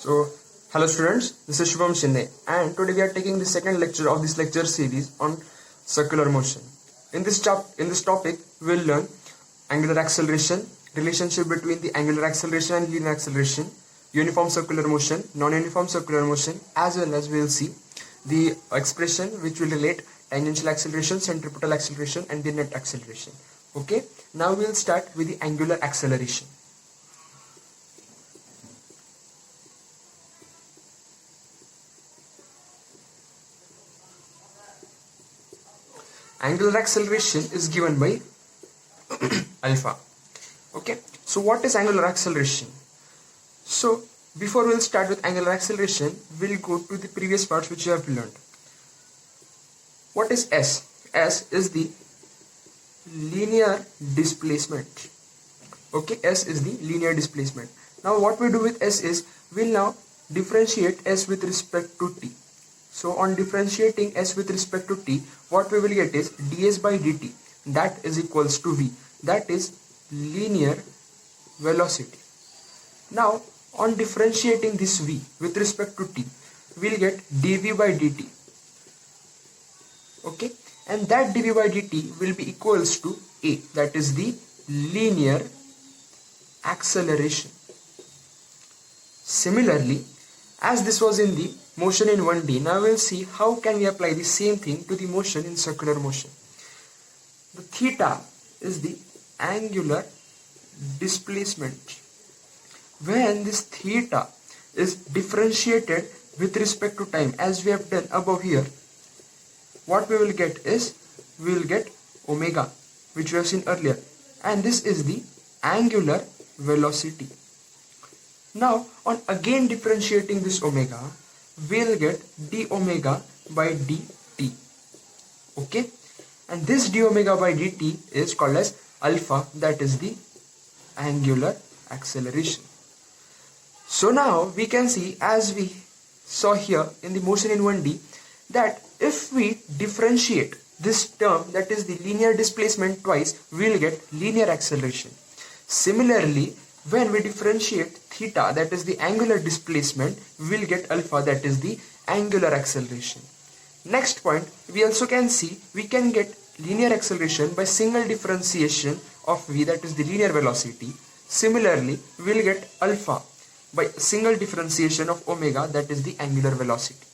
So, hello students, this is Shubham Shinde and today we are taking the second lecture of this lecture series on circular motion. In this topic, we will learn angular acceleration, relationship between the angular acceleration and linear acceleration, uniform circular motion, non-uniform circular motion, as well as we will see the expression which will relate tangential acceleration, centripetal acceleration and the net acceleration. Okay, now we will start with the angular acceleration. Angular acceleration is given by alpha. Okay, so what is angular acceleration? So before we'll start with angular acceleration, we'll go to the previous parts which you have learned. What is S? S is the linear displacement. Okay, S is the linear displacement. Now what we do with S is we'll now differentiate S with respect to t. So on differentiating S with respect to t, what we will get is ds by dt, that is equals to v, that is linear velocity. Now on differentiating this v with respect to t, we will get dv by dt. Okay, and that dv by dt will be equals to a, that is the linear acceleration. Similarly, as this was in the motion in 1D, now we will see how can we apply the same thing to the motion in circular motion. The theta is the angular displacement. When this theta is differentiated with respect to time, as we have done above here, what we will get is, we will get omega, which we have seen earlier, and this is the angular velocity. Now on again differentiating this omega, we'll get d omega by dt. Okay, and this d omega by dt is called as alpha, that is the angular acceleration. So now we can see, as we saw here in the motion in 1D, that if we differentiate this term, that is the linear displacement, twice, we'll get linear acceleration. Similarly, when we differentiate theta, that is the angular displacement, we will get alpha, that is the angular acceleration. Next point, we also can see we can get linear acceleration by single differentiation of v, that is the linear velocity. Similarly, we will get alpha by single differentiation of omega, that is the angular velocity.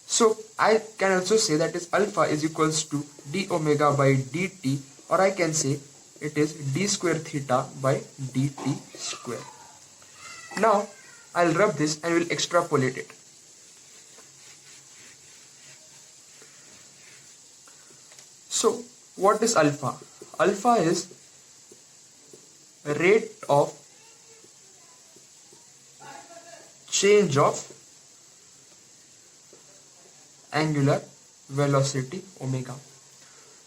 So I can also say that is alpha is equals to d omega by dt, or I can say it is d square theta by dt square. Now I'll rub this and will extrapolate it. So what is alpha? Alpha is rate of change of angular velocity omega.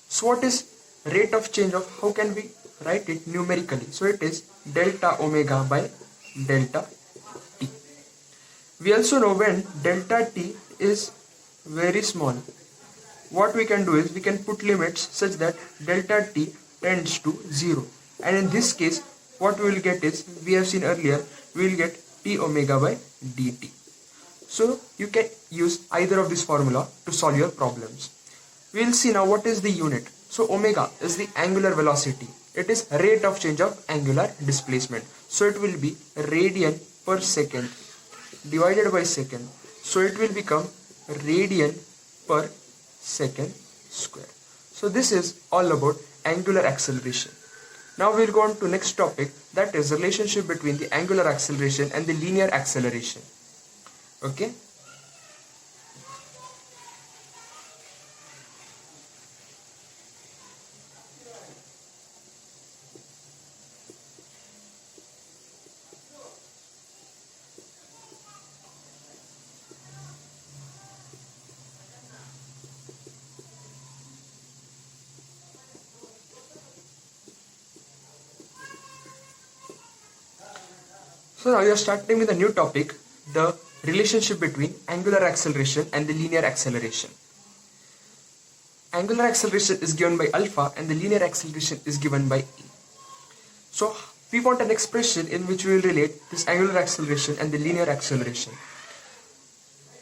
So what is rate of change of, how can we write it numerically? So it is delta omega by delta t. We also know when delta t is very small, what we can do is we can put limits such that delta t tends to 0, and in this case what we will get is, we have seen earlier, we will get t omega by dt. So you can use either of this formula to solve your problems. We will see now what is the unit. So omega is the angular velocity. It is rate of change of angular displacement. So it will be radian per second divided by second. So it will become radian per second square. So this is all about angular acceleration. Now we'll go on to next topic, that is relationship between the angular acceleration and the linear acceleration. Okay. So now we are starting with a new topic, the relationship between angular acceleration and the linear acceleration. Angular acceleration is given by alpha and the linear acceleration is given by e. So we want an expression in which we will relate this angular acceleration and the linear acceleration.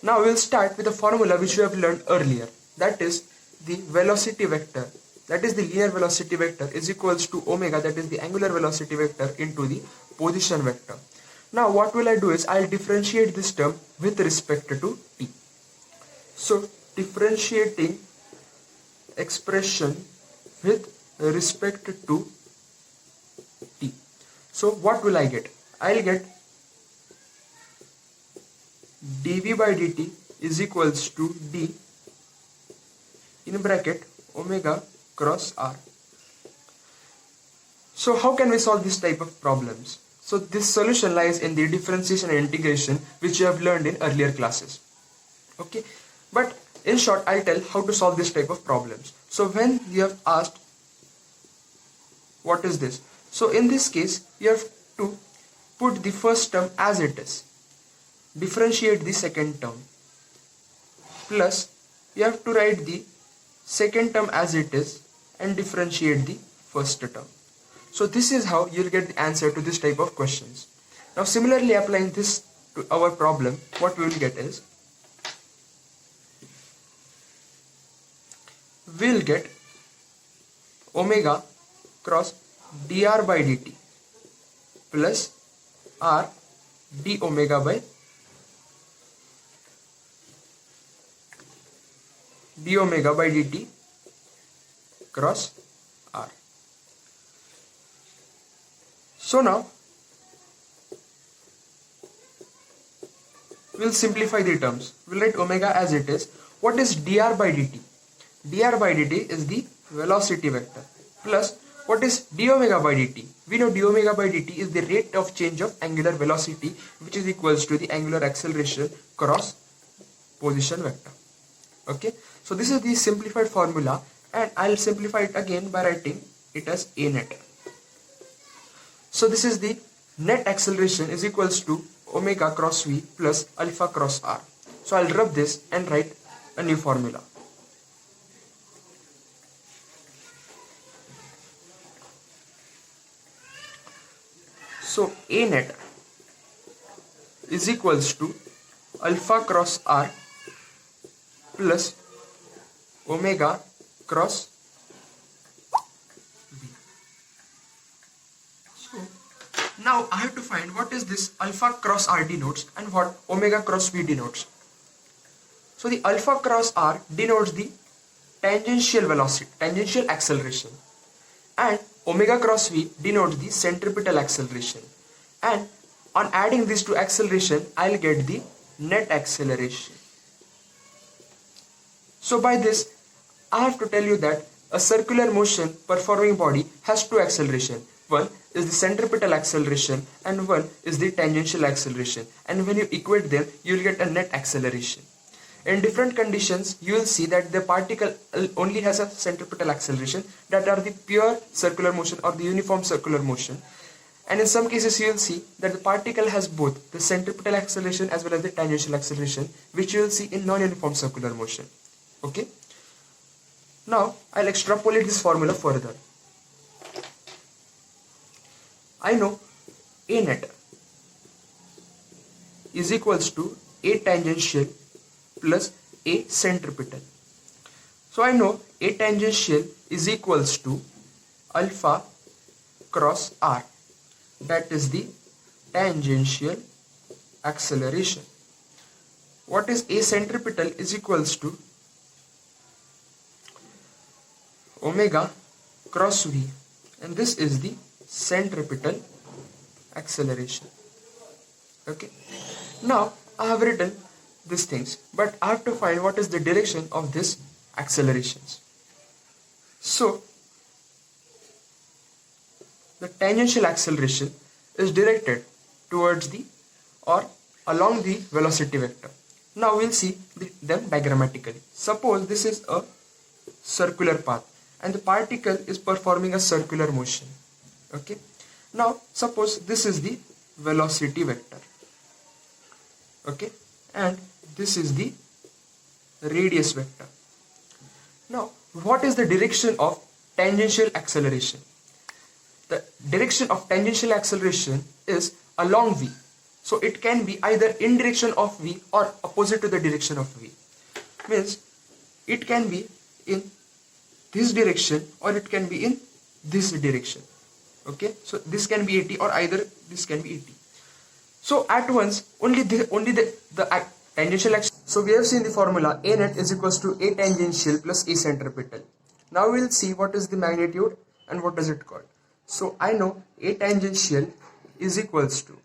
Now we'll start with a formula which we have learned earlier. That is the velocity vector. That is the linear velocity vector is equals to omega, that is the angular velocity vector, into the position vector. Now what will I do is I'll differentiate this term with respect to t. So differentiating expression with respect to t. So what will I get? I'll get dv by dt is equals to d in bracket omega cross r. So how can we solve this type of problems? So this solution lies in the differentiation and integration which you have learned in earlier classes. Okay, but in short I'll tell how to solve this type of problems. So when you have asked what is this, so in this case you have to put the first term as it is, differentiate the second term, plus you have to write the second term as it is and differentiate the first term. So this is how you'll get the answer to this type of questions. Now similarly applying this to our problem, what we will get is, we'll get omega cross dr by dt plus r d omega by dt cross r. So now we'll simplify the terms. We'll write omega as it is. What is dr by dt? Dr by dt is the velocity vector, plus what is d omega by dt? We know d omega by dt is the rate of change of angular velocity, which is equals to the angular acceleration cross position vector. Okay, so this is the simplified formula, and I'll simplify it again by writing it as a net. So this is the net acceleration is equals to omega cross v plus alpha cross r. So I'll rub this and write a new formula. So a net is equals to alpha cross r plus omega cross v. So now I have to find what is this alpha cross r denotes and what omega cross v denotes. So the alpha cross r denotes the tangential velocity, tangential acceleration, and omega cross v denotes the centripetal acceleration, and on adding these two acceleration I'll get the net acceleration. So by this I have to tell you that a circular motion performing body has two acceleration. One is the centripetal acceleration and one is the tangential acceleration, and when you equate them you will get a net acceleration. In different conditions you will see that the particle only has a centripetal acceleration, that are the pure circular motion or the uniform circular motion, and in some cases you will see that the particle has both the centripetal acceleration as well as the tangential acceleration, which you will see in non-uniform circular motion. Okay, now I'll extrapolate this formula further. I know a net is equals to a tangential plus a centripetal. So I know a tangential is equals to alpha cross r, that is the tangential acceleration. What is a centripetal is equals to omega cross v, and this is the centripetal acceleration. Okay, now I have written these things, but I have to find what is the direction of this accelerations. So the tangential acceleration is directed towards the or along the velocity vector. Now we'll see them diagrammatically. Suppose this is a circular path and the particle is performing a circular motion. Okay, now suppose this is the velocity vector. Okay, and this is the radius vector. Now what is the direction of tangential acceleration? the direction of tangential acceleration is along v. So it can be either in direction of v or opposite to the direction of v. Means it can be in this direction or it can be in this direction. Okay, so this can be 80 or either this can be 80. So at once only the tangential acceleration. So we have seen the formula A net is equals to A tangential plus A centripetal. Now we will see what is the magnitude and what is it called. So I know A tangential is equals to,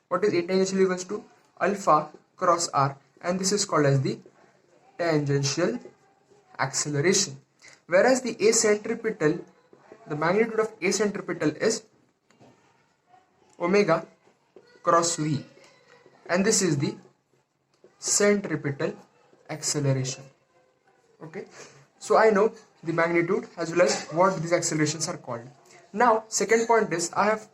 what is A tangential equals to? Alpha cross r, and this is called as the tangential acceleration. Whereas the A centripetal, the magnitude of A centripetal is omega cross v, and this is the centripetal acceleration. Okay, so I know the magnitude as well as what these accelerations are called. Now second point is I have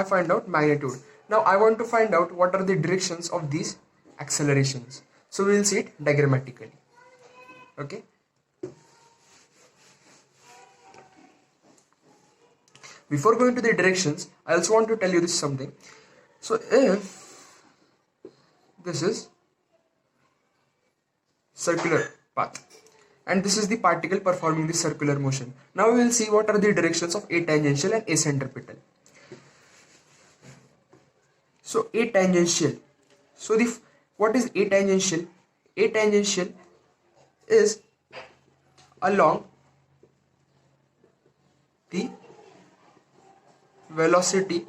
found out magnitude. Now I want to find out what are the directions of these accelerations. So we will see it diagrammatically. Okay, before going to the directions, I also want to tell you this something. So if this is circular path and this is the particle performing the circular motion, now we will see what are the directions of A tangential and A centripetal. So A tangential, so what is A tangential? A tangential is along the velocity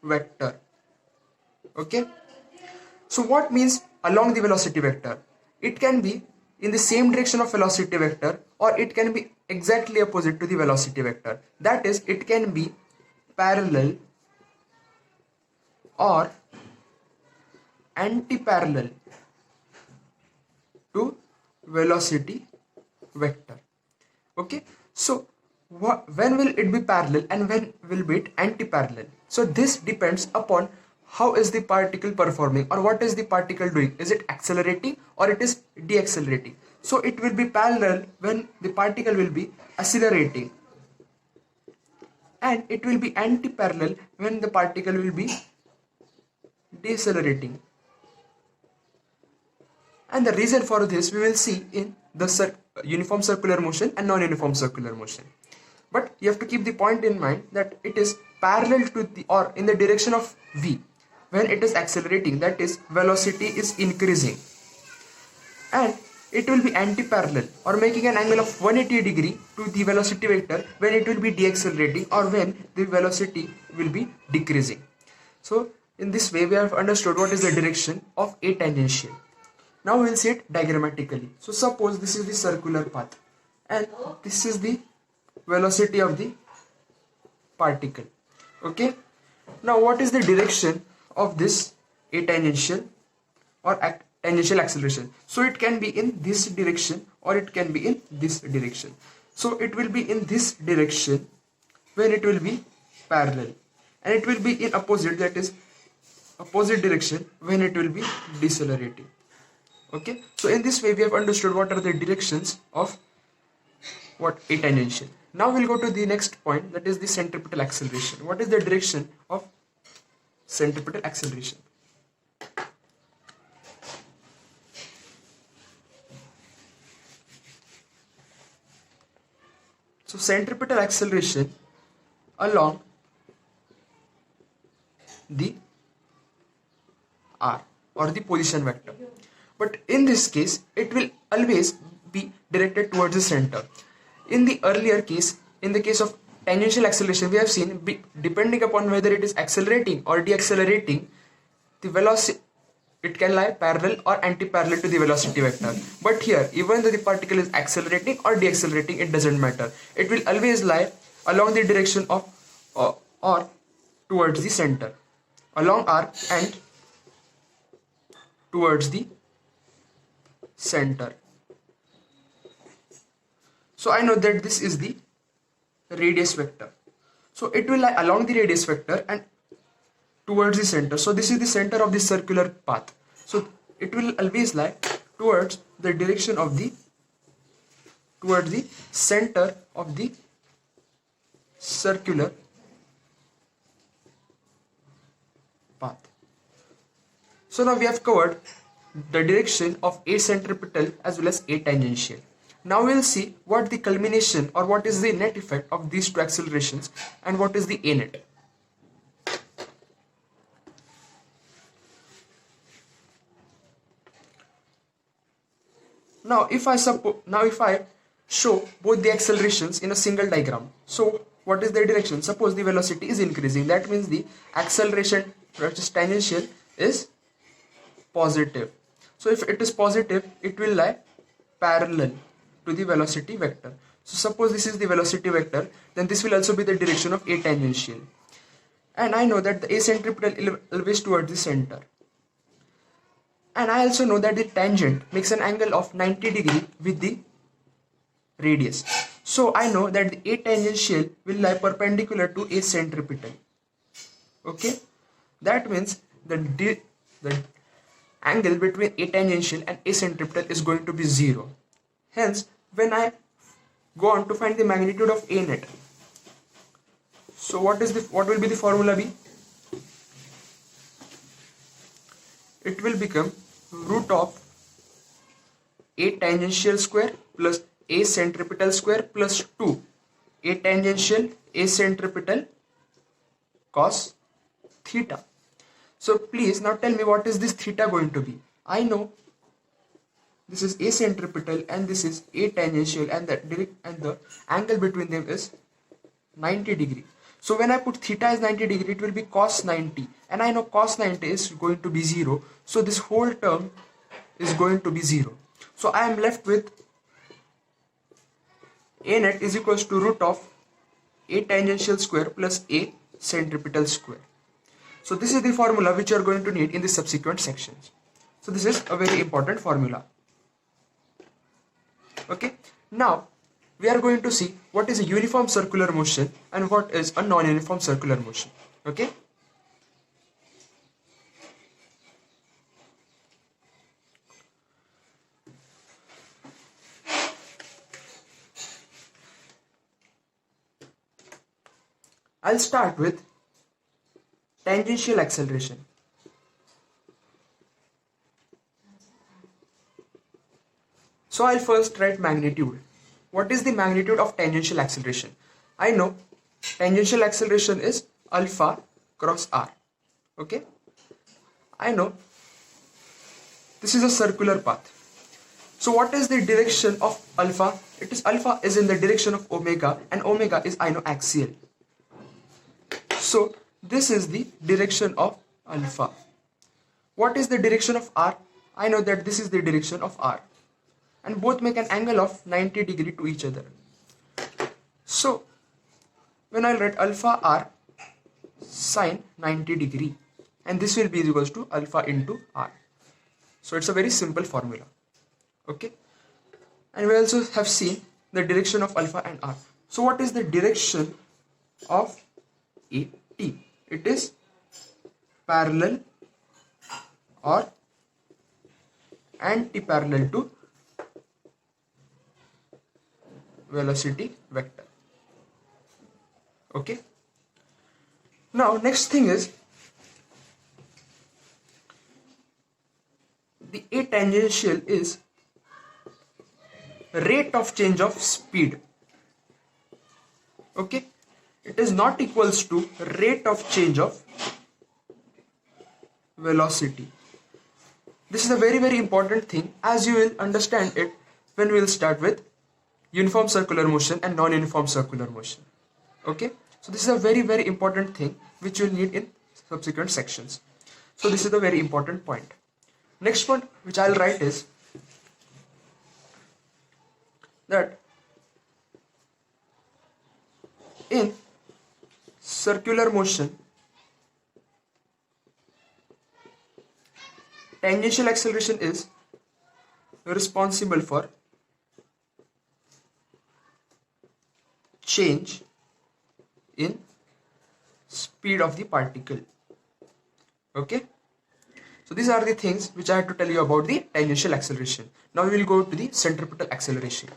vector. Okay, so what means along the velocity vector? It can be in the same direction of velocity vector or it can be exactly opposite to the velocity vector. That is, it can be parallel or anti-parallel to velocity vector. Okay, so when will it be parallel and when will be it anti-parallel? So this depends upon how is the particle performing or what is the particle doing. Is it accelerating or it is deaccelerating? So it will be parallel when the particle will be accelerating, and it will be anti-parallel when the particle will be decelerating. And the reason for this we will see in the uniform circular motion and non-uniform circular motion. But you have to keep the point in mind that it is parallel to the or in the direction of v when it is accelerating, that is velocity is increasing, and it will be anti-parallel or making an angle of 180 degree to the velocity vector when it will be deaccelerating or when the velocity will be decreasing. So in this way we have understood what is the direction of A tangential. Now we will see it diagrammatically. So suppose this is the circular path and this is the velocity of the particle. Okay, now what is the direction of this A tangential or tangential acceleration? So it can be in this direction or it can be in this direction. So it will be in this direction when it will be parallel, and it will be in opposite, that is opposite direction, when it will be decelerating. Okay, so in this way we have understood what are the directions of what A tangential. Now we'll go to the next point, that is the centripetal acceleration. What is the direction of centripetal acceleration? So centripetal acceleration along the r or the position vector, but in this case it will always be directed towards the center. In the earlier case, in the case of tangential acceleration, we have seen depending upon whether it is accelerating or deaccelerating, the velocity, it can lie parallel or anti-parallel to the velocity vector. But here, even though the particle is accelerating or deaccelerating, it doesn't matter. It will always lie along the direction of or towards the center, along r and towards the center. So I know that this is the radius vector. So it will lie along the radius vector and towards the center. So this is the center of the circular path. So it will always lie towards the direction of the, towards the center of the circular path. So now we have covered the direction of A centripetal as well as A tangential. Now we'll see what the culmination or what is the net effect of these two accelerations and what is the A net. Now if I show both the accelerations in a single diagram, so what is their direction? Suppose the velocity is increasing, that means the acceleration which is tangential is positive. So if it is positive, it will lie parallel to the velocity vector. So suppose this is the velocity vector, then this will also be the direction of A tangential. And I know that the A centripetal is always towards the center. And I also know that the tangent makes an angle of 90 degree with the radius. So I know that the A tangential will lie perpendicular to A centripetal. Okay, that means the angle between A tangential and A centripetal is going to be 0. Hence, when I go on to find the magnitude of A net, so what will be the formula be? It will become root of A tangential square plus A centripetal square plus 2 A tangential A centripetal cos theta. So please now tell me, what is this theta going to be? I know this is A centripetal and this is A tangential, and the angle between them is 90 degree. So when I put theta as 90 degree, it will be cos 90, and I know cos 90 is going to be 0. So this whole term is going to be 0. So I am left with A net is equals to root of A tangential square plus A centripetal square. So this is the formula which you are going to need in the subsequent sections. So this is a very important formula. Okay, now we are going to see what is a uniform circular motion and what is a non-uniform circular motion. Okay. I'll start with tangential acceleration. So I'll first write magnitude. What is the magnitude of tangential acceleration? I know tangential acceleration is alpha cross r. Okay. I know this is a circular path. So what is the direction of alpha? It is alpha is in the direction of omega, and omega is, I know, axial. So this is the direction of alpha. What is the direction of r? I know that this is the direction of r, and both make an angle of 90 degree to each other. So when I write alpha r sine 90 degree, and this will be equals to alpha into r. So it's a very simple formula. Okay, and we also have seen the direction of alpha and r. So what is the direction of AT? It is parallel or anti-parallel to velocity vector. Okay. Now next thing is the A tangential is rate of change of speed. Okay, it is not equals to rate of change of velocity. This is a very important thing, as you will understand it when we will start with uniform circular motion and non-uniform circular motion. Okay, so this is a very important thing which you will need in subsequent sections. So this is a very important point. Next point which I will write is that in circular motion, tangential acceleration is responsible for change in speed of the particle. Okay, so these are the things which I had to tell you about the tangential acceleration. Now we will go to the centripetal acceleration.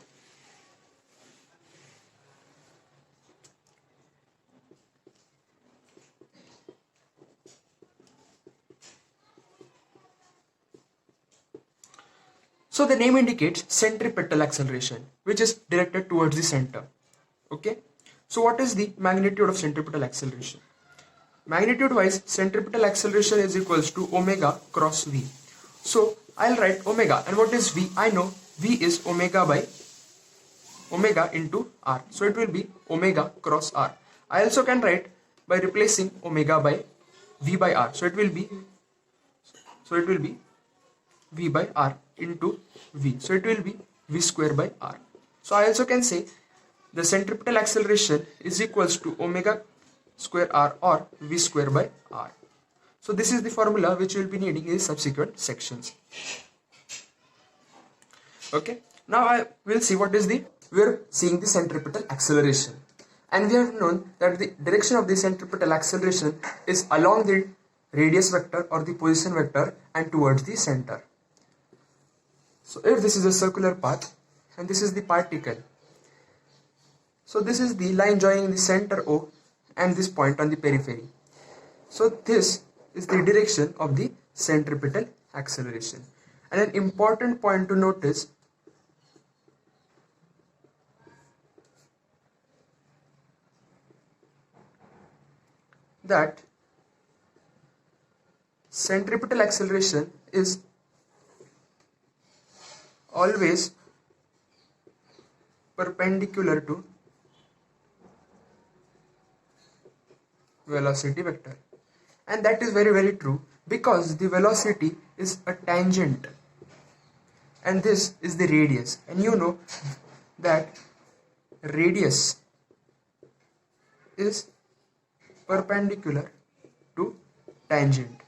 So the name indicates centripetal acceleration, which is directed towards the center. Okay. So what is the magnitude of centripetal acceleration? Magnitude wise, centripetal acceleration is equals to omega cross v. So I'll write omega, and what is v? I know v is omega by omega into r. So it will be omega cross r. I also can write by replacing omega by v by r. So it will be v by r into v. So it will be v square by r. So I also can say the centripetal acceleration is equals to omega square r or v square by r. So this is the formula which we will be needing in subsequent sections. Okay. Now I will see what is the, we're seeing the centripetal acceleration. And we have known that the direction of the centripetal acceleration is along the radius vector or the position vector and towards the center. So if this is a circular path and this is the particle, so this is the line joining the center O and this point on the periphery. So this is the direction of the centripetal acceleration. And an important point to note is that centripetal acceleration is always perpendicular to velocity vector, and that is very true because the velocity is a tangent and this is the radius, and you know that radius is perpendicular to tangent.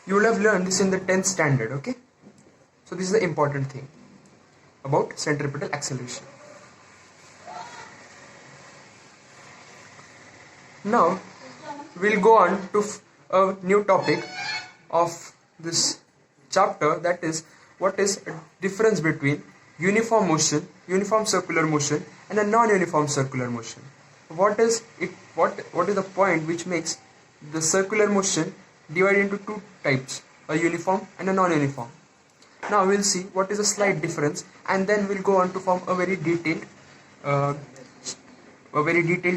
You will have learned this in the 10th standard. Okay, so this is the important thing about centripetal acceleration. Now we'll go on to a new topic of this chapter, that is what is a difference between uniform motion, uniform circular motion and a non-uniform circular motion. What is it? What is the point which makes the circular motion divided into two types, a uniform and a non-uniform? Now we'll see what is a slight difference, and then we'll go on to form a very detailed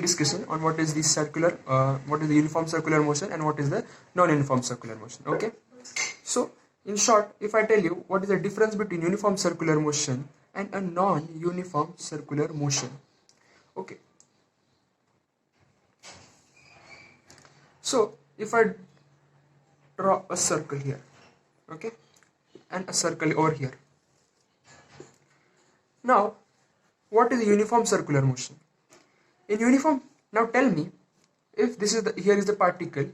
discussion on what is the uniform circular motion and what is the non-uniform circular motion. Okay, so in short, if I tell you what is the difference between uniform circular motion and a non-uniform circular motion. Okay, so if I draw a circle here, okay, and a circle over here. Now what is a uniform circular motion? In uniform, now tell me, if this is here is the particle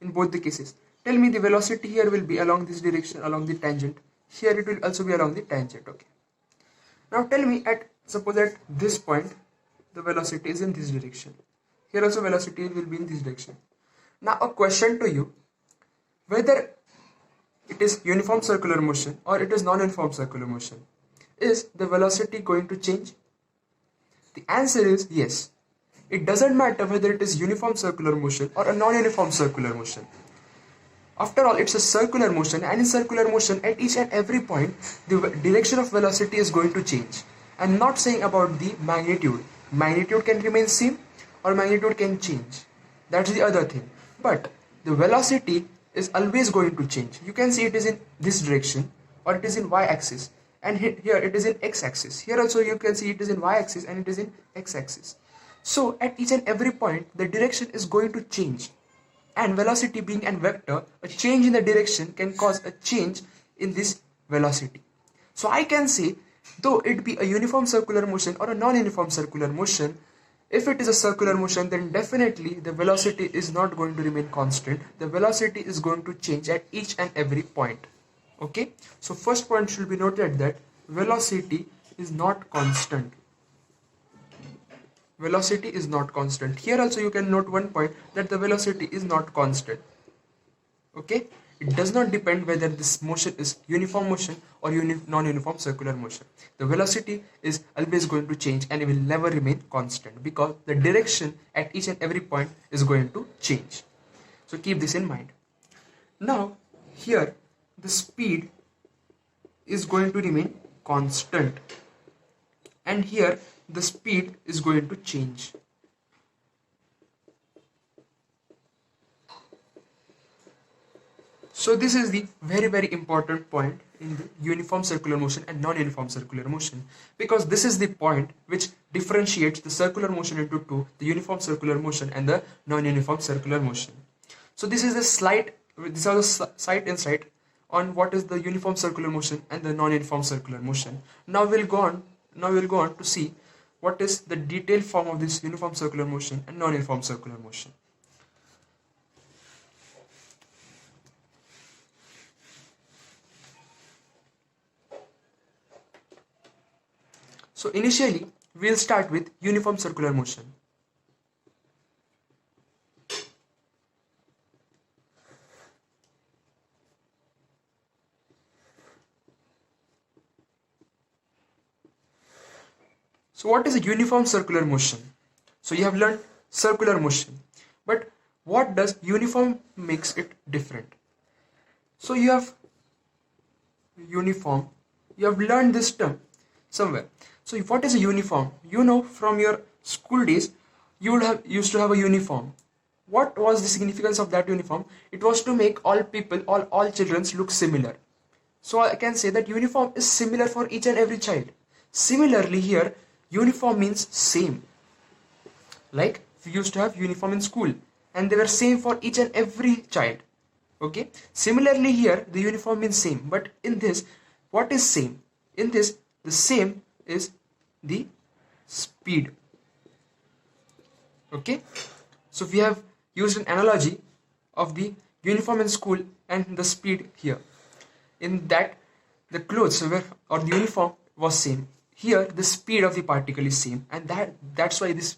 in both the cases, tell me the velocity here will be along this direction, along the tangent. Here it will also be along the tangent. Okay, now tell me, suppose at this point the velocity is in this direction. Here also velocity will be in this direction. Now a question to you, whether it is uniform circular motion or it is non-uniform circular motion, is the velocity going to change? The answer is yes. It doesn't matter whether it is uniform circular motion or a non-uniform circular motion. After all, it's a circular motion, and in circular motion at each and every point the direction of velocity is going to change. I'm not saying about the magnitude. Magnitude can remain same or magnitude can change. That's the other thing. But the velocity is always going to change. You can see it is in this direction or it is in y-axis, and here it is in x-axis. Here also you can see it is in y-axis and it is in x-axis. So at each and every point the direction is going to change, and velocity being an vector, a change in the direction can cause a change in this velocity. So I can say, though it be a uniform circular motion or a non-uniform circular motion, if it is a circular motion, then definitely the velocity is not going to remain constant. The velocity is going to change at each and every point. Okay, so first point should be noted that velocity is not constant. Velocity is not constant. Here also you can note one point, that the velocity is not constant. Okay, it does not depend whether this motion is uniform motion or non-uniform circular motion. The velocity is always going to change and it will never remain constant because the direction at each and every point is going to change. So keep this in mind. Now here the speed is going to remain constant, and here the speed is going to change. So this is the very important point in the uniform circular motion and non-uniform circular motion, because this is the point which differentiates the circular motion into two, the uniform circular motion and the non-uniform circular motion. So this is the these are the slight insight on what is the uniform circular motion and the non-uniform circular motion. Now we'll go on to see what is the detailed form of this uniform circular motion and non-uniform circular motion. So initially, we'll start with uniform circular motion. So what is a uniform circular motion? So you have learned circular motion, but what does uniform makes it different? So you have uniform, you have learned this term somewhere. So what is a uniform? You know, from your school days, you would have used to have a uniform. What was the significance of that uniform? It was to make all people, all children look similar. So I can say that uniform is similar for each and every child. Similarly here, uniform means same. Like we used to have uniform in school and they were same for each and every child. Okay. Similarly here, the uniform means same. But in this, what is same? In this, the same is the speed. Okay. So we have used an analogy of the uniform in school and the speed here. In that, the clothes or the uniform was same. Here, the speed of the particle is same, and that's why this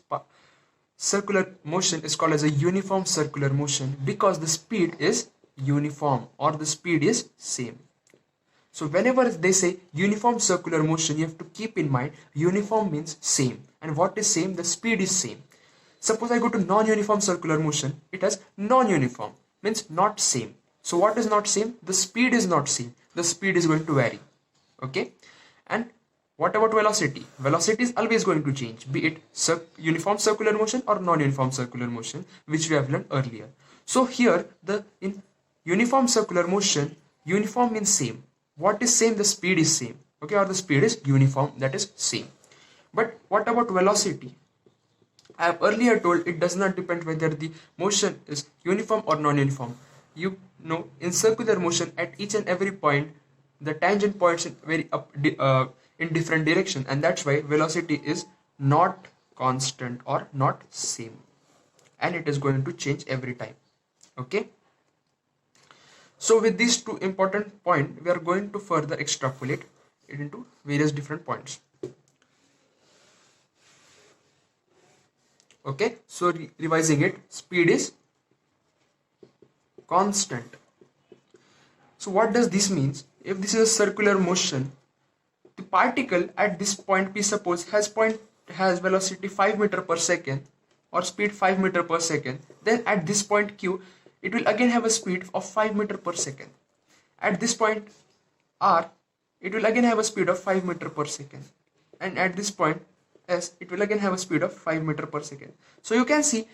circular motion is called as a uniform circular motion, because the speed is uniform or the speed is same. So whenever they say uniform circular motion, you have to keep in mind uniform means same, and what is same? The speed is same. Suppose I go to non-uniform circular motion, it has non-uniform, means not same. So what is not same? The speed is not same. The speed is going to vary. Okay. And what about velocity? Velocity is always going to change, be it uniform circular motion or non-uniform circular motion, which we have learned earlier. So here, in uniform circular motion, uniform means same. What is same? The speed is same. Okay, or the speed is uniform, that is same. But what about velocity? I have earlier told it does not depend whether the motion is uniform or non-uniform. You know, in circular motion, at each and every point, the tangent points in different direction, and that's why velocity is not constant or not same, and it is going to change every time. Okay. So with these two important points, we are going to further extrapolate it into various different points. Okay, so revising it, speed is constant. So what does this mean? If this is a circular motion, the particle at this point P, suppose, has velocity 5 meter per second or speed 5 meter per second, then at this point Q, it will again have a speed of 5 meter per second. At this point R, it will again have a speed of 5 meter per second, and at this point S, it will again have a speed of 5 meter per second. So you can see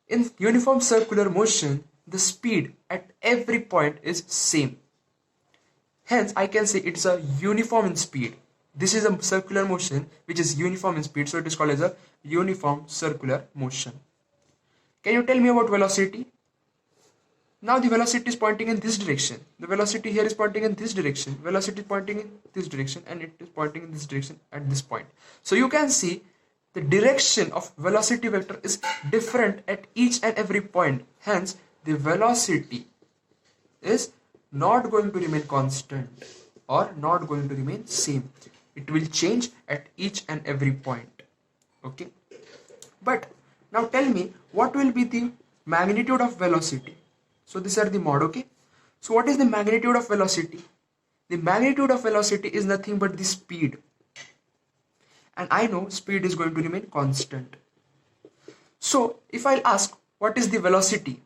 in uniform circular motion, the speed at every point is same. Hence, I can say it's a uniform in speed. This is a circular motion which is uniform in speed, so it is called as a uniform circular motion. Can you tell me about velocity? Now the velocity is pointing in this direction. The velocity here is pointing in this direction. Velocity is pointing in this direction, and it is pointing in this direction at this point. So you can see the direction of velocity vector is different at each and every point. Hence, the velocity is not going to remain constant or not going to remain same. It will change at each and every point. Okay. But now tell me, what will be the magnitude of velocity? So these are the mod. Okay. So what is the magnitude of velocity? The magnitude of velocity is nothing but the speed. And I know speed is going to remain constant. So if I'll ask, what is the velocity?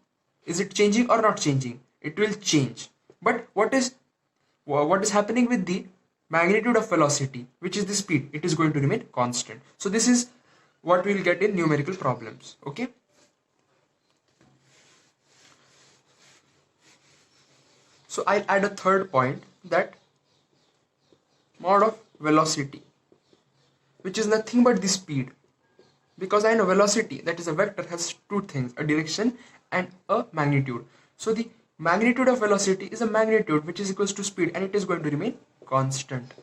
Is it changing or not changing? It will change. But what is happening with the magnitude of velocity, which is the speed, it is going to remain constant. So this is what we will get in numerical problems. Okay. So I'll add a third point, that mod of velocity, which is nothing but the speed, because I know velocity, that is a vector, has two things, a direction and a magnitude. So the magnitude of velocity is a magnitude which is equals to speed, and it is going to remain constant.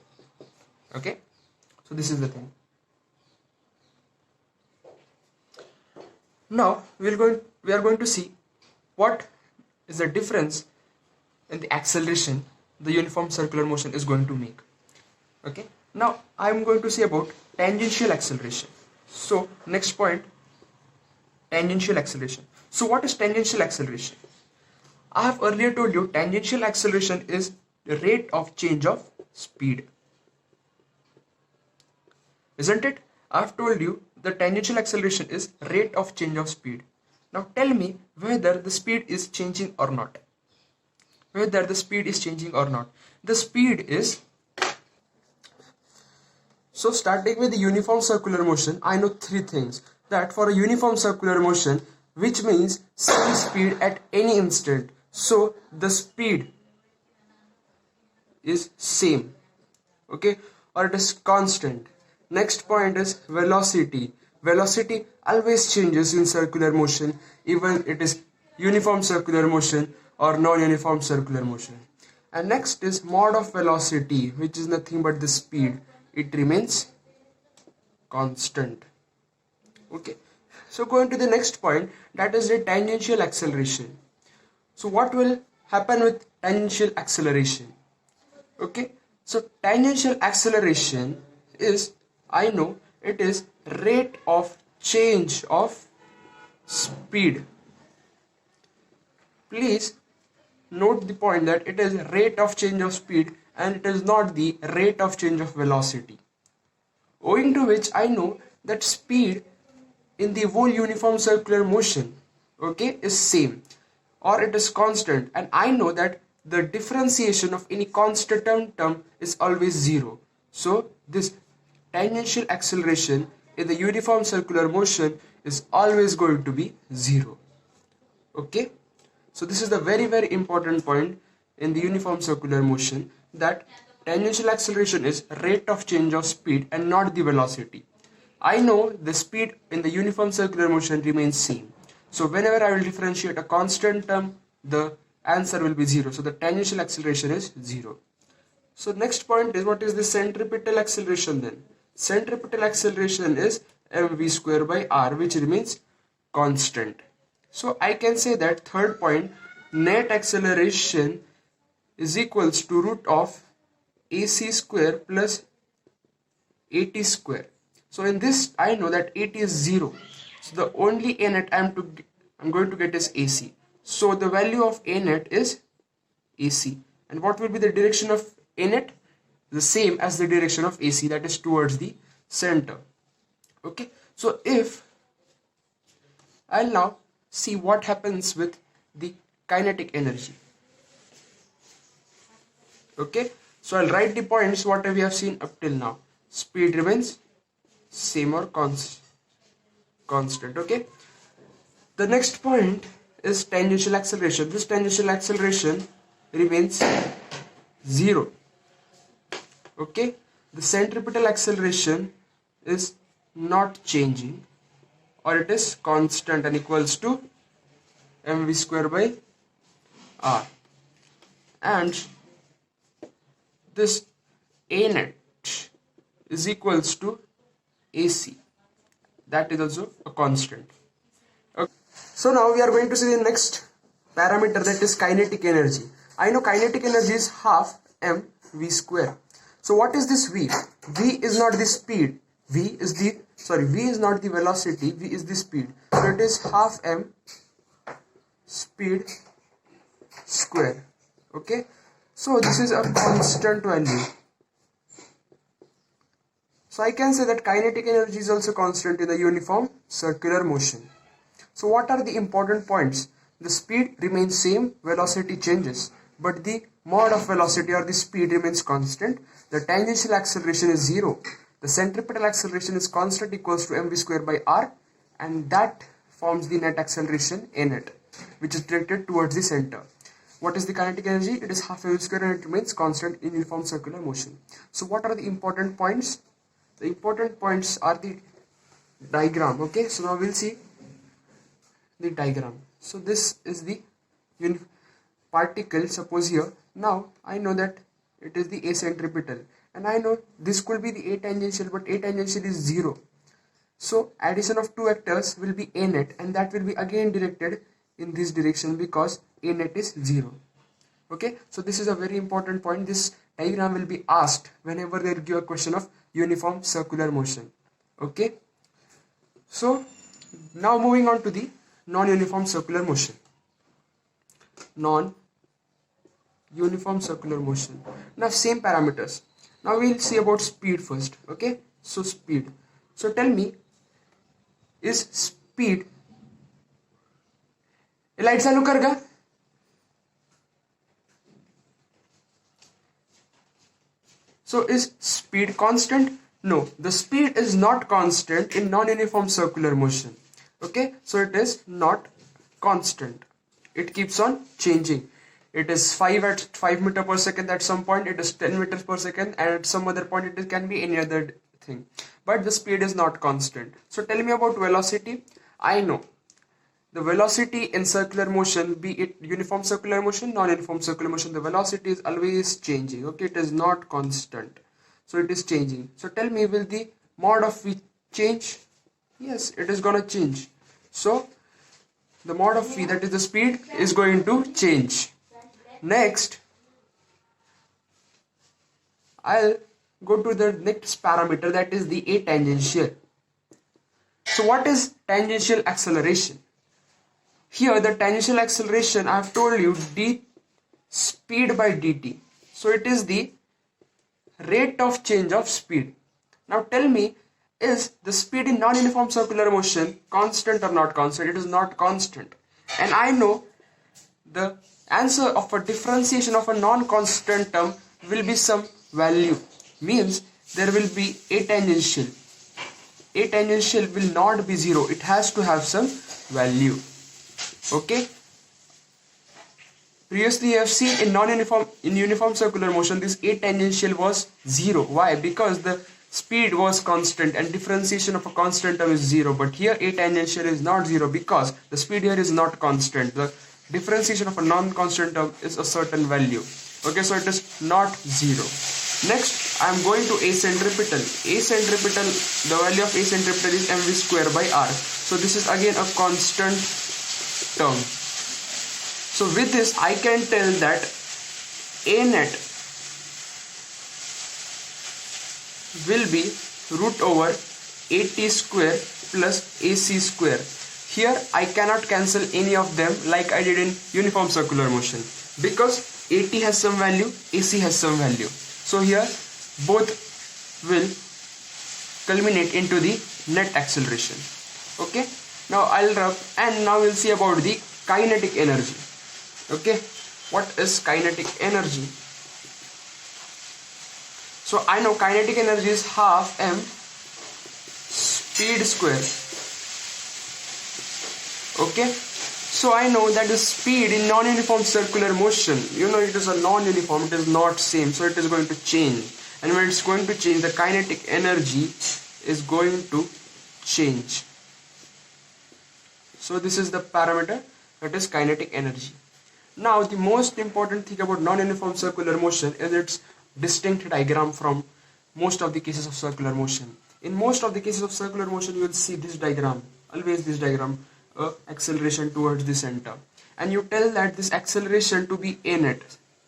Okay, so this is the thing. Now we are going to see what is the difference in the acceleration the uniform circular motion is going to make. Okay, now I am going to say about tangential acceleration. So next point, tangential acceleration. So what is tangential acceleration? I have earlier told you tangential acceleration is the rate of change of speed, isn't it? I have told you the tangential acceleration is rate of change of speed. Now tell me whether the speed is changing or not. Whether the speed is changing or not. The speed is, so starting with the uniform circular motion, I know three things. That for a uniform circular motion, which means same speed at any instant, so the speed is same, okay, or it is constant. Next point is velocity. Velocity always changes in circular motion, even it is uniform circular motion or non-uniform circular motion. And next is mod of velocity, which is nothing but the speed. It remains constant. Okay, so going to the next point, that is the tangential acceleration. So what will happen with tangential acceleration? Okay, so tangential acceleration is, I know it is rate of change of speed. Please note the point that it is rate of change of speed and it is not the rate of change of velocity. Owing to which I know that speed in the whole uniform circular motion, okay, is same or it is constant, and I know that the differentiation of any constant term is always zero. So this tangential acceleration in the uniform circular motion is always going to be zero. Okay, so this is the very important point in the uniform circular motion, that tangential acceleration is rate of change of speed and not the velocity. I know the speed in the uniform circular motion remains same. So whenever I will differentiate a constant term, the answer will be zero. So the tangential acceleration is zero. So next point is, what is the centripetal acceleration then? Centripetal acceleration is mv square by r, which remains constant. So I can say that third point, net acceleration is equals to root of ac square plus at square. So in this I know that at is 0. So the only a net I'm going to get is ac. So the value of a net is ac. And what will be the direction of a net? The same as the direction of ac, that is towards the center. Okay. So if I'll now see what happens with the kinetic energy. Okay. So I'll write the points what we have seen up till now. Speed remains same or constant. Okay. The next point is tangential acceleration. This tangential acceleration remains 0. Okay. The centripetal acceleration is not changing, or it is constant and equals to mv square by r. And this a net is equals to ac. That is also a constant. Okay. So now we are going to see the next parameter, that is kinetic energy. I know kinetic energy is half mv square. So what is this v? V is not the speed. V is not the velocity. V is the speed. So it is half m speed square. Okay. So this is a constant value. So I can say that kinetic energy is also constant in the uniform circular motion. So what are the important points? The speed remains same, velocity changes. but the mod of velocity or the speed remains constant. The tangential acceleration is 0. The centripetal acceleration is constant equals to mv square by r, and that forms the net acceleration a net, which is directed towards the center. What is the kinetic energy? It is half mv square and it remains constant in uniform circular motion. So what are the important points? The important points are the diagram. Okay, so now we'll see the diagram. So this is the particle, suppose here. Now I know that it is the a centripetal, and I know this could be the a tangential, but a tangential is 0. So addition of two vectors will be a net, and that will be again directed in this direction because a net is 0. Okay, so this is a very important point. This diagram will be asked whenever they give a question of uniform circular motion. Okay, so now moving on to the non-uniform circular motion. Non-uniform circular motion. Now same parameters. Now we'll see about speed first. Okay, so speed. So tell me, is speed, light चालू कर गा? So is speed constant? No, the speed is not constant in non-uniform circular motion. Okay, so it is not constant. It keeps on changing. It is 5 meter per second at some point, it is 10 meters per second, and at some other point it can be any other thing. But the speed is not constant. So tell me about velocity. I know the velocity in circular motion, be it uniform circular motion, non-uniform circular motion, the velocity is always changing. Okay, it is not constant. So it is changing. So tell me, will the mod of v change? Yes, it is gonna change. So the mod of v, that is the speed, is going to change. Next, I'll go to the next parameter, that is the a tangential. So what is tangential acceleration? Here the tangential acceleration, I have told you, d speed by dt. So it is the rate of change of speed. Now tell me, is the speed in non-uniform circular motion constant or not constant? It is not constant. And I know the answer of a differentiation of a non-constant term will be some value. Means there will be a tangential. A tangential will not be 0. It has to have some value. Okay. Previously you have seen in uniform circular motion this a tangential was 0. Why? Because the speed was constant and differentiation of a constant term is 0. But here a tangential is not 0 because the speed here is not constant. The differentiation of a non-constant term is a certain value. Okay, so it is not 0. Next, I am going to a centripetal. A centripetal, the value of a centripetal is mv square by r. So this is again a constant term. So with this I can tell that a net will be root over at square plus ac square. Here I cannot cancel any of them like I did in uniform circular motion because at has some value, ac has some value. So here both will culminate into the net acceleration. Okay, now I'll rub and now we'll see about the kinetic energy. Okay, what is kinetic energy? So I know kinetic energy is half m speed square. Okay, so I know that the speed in non-uniform circular motion, you know, it is a non-uniform, it is not same, so it is going to change, and when it's going to change, the kinetic energy is going to change. So this is the parameter, that is kinetic energy. Now the most important thing about non-uniform circular motion is its distinct diagram from most of the cases of circular motion. In most of the cases of circular motion you will see this diagram, always this diagram, acceleration towards the center, and you tell that this acceleration to be a net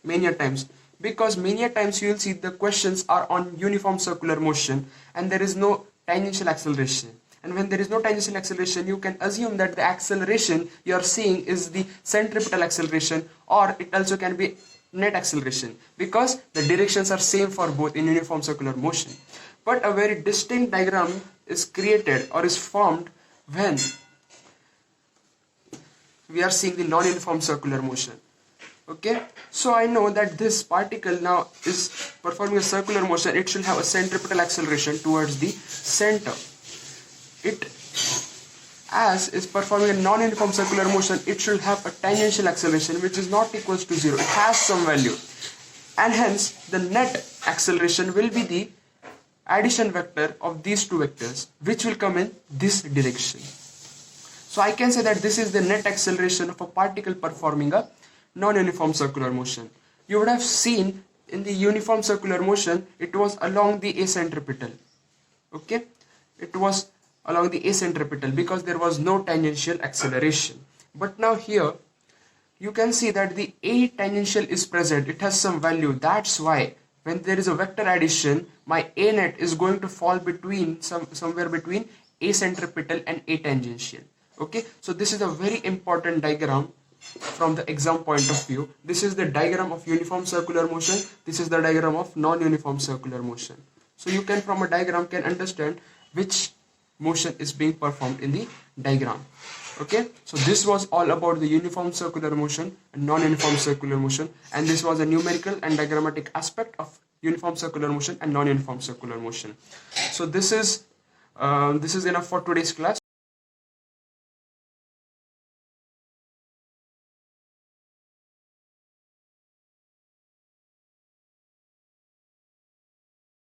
many a times, because many a times you will see the questions are on uniform circular motion and there is no tangential acceleration. And when there is no tangential acceleration, you can assume that the acceleration you are seeing is the centripetal acceleration, or it also can be net acceleration, because the directions are same for both in uniform circular motion. But a very distinct diagram is created or is formed when we are seeing the non-uniform circular motion. Okay, so I know that this particle now is performing a circular motion. It should have a centripetal acceleration towards the center. It, as is performing a non-uniform circular motion, it should have a tangential acceleration which is not equals to 0. It has some value, and hence the net acceleration will be the addition vector of these two vectors, which will come in this direction. So I can say that this is the net acceleration of a particle performing a non-uniform circular motion. You would have seen in the uniform circular motion, it was along the acentripetal. Okay, it was along the acentripetal because there was no tangential acceleration. But now here you can see that the A tangential is present. It has some value. That's why when there is a vector addition, my A net is going to fall between somewhere between acentripetal and A tangential. Okay, so this is a very important diagram from the exam point of view. This is the diagram of uniform circular motion. This is the diagram of non-uniform circular motion. So you can, from a diagram, can understand which motion is being performed in the diagram. Okay, so this was all about the uniform circular motion and non-uniform circular motion, and this was a numerical and diagrammatic aspect of uniform circular motion and non-uniform circular motion. So this is enough for today's class.